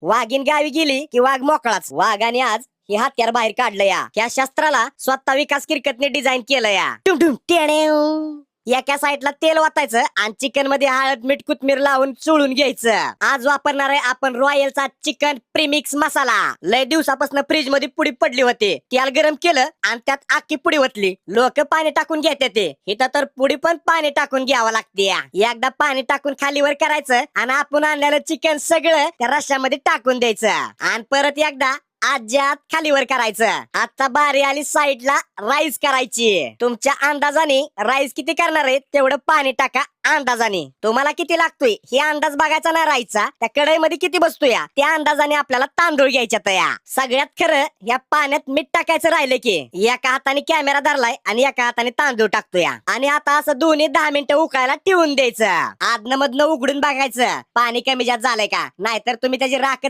वाघीण गावी गेली की वाघ मोकळाच. वाघाने आज हे हत्यार बाहेर काढलं या. या शस्त्राला स्वतः विकास किरकतने डिझाईन केलं या. टुमटुम टेडेव. एका साईडला तेल वाटायचं आणि चिकन मध्ये हळद मीठ कोथमीर लावून चोळून घ्यायचं. आज वापरणार आहे आपण रॉयलचा चिकन प्रीमिक्स मसाला. लय दिवसापासून फ्रीज मध्ये पुडी पडली होती. तेल गरम केलं आणि त्यात आखी पुडी ओतली. लोक पाणी टाकून घेते ते. इथं तर पुडी पण पाणी टाकून घ्यावं लागते. एकदा पाणी टाकून खालीवर करायचं आणि आपण आणलेलं चिकन सगळं त्या रश्श्यामध्ये टाकून द्यायचं आणि परत एकदा आज्यात खालीवर करायचं. आता बारी आली साईडला राईस करायची. तुमच्या अंदाजाने राईस किती करणार आहे तेवढं पाणी टाका अंदाजाने. तुम्हाला किती लागतोय हे अंदाज बघायचा नाही राहायचा. त्या कढईमध्ये किती बसतोय त्या अंदाजाने आपल्याला तांदूळ घ्यायच्या तया. सगळ्यात खरं या पाण्यात मीठ टाकायचं राहिलं की एका हाताने कॅमेरा धरलाय आणि एका हाताने तांदूळ टाकतोय आणि आता असं दोन्ही 10 मिनिटं उकळायला ठेवून द्यायचं. आदनं मधनं उघडून बघायचं पाणी कमी जास्त झालंय का, नाहीतर तुम्ही त्याची राखच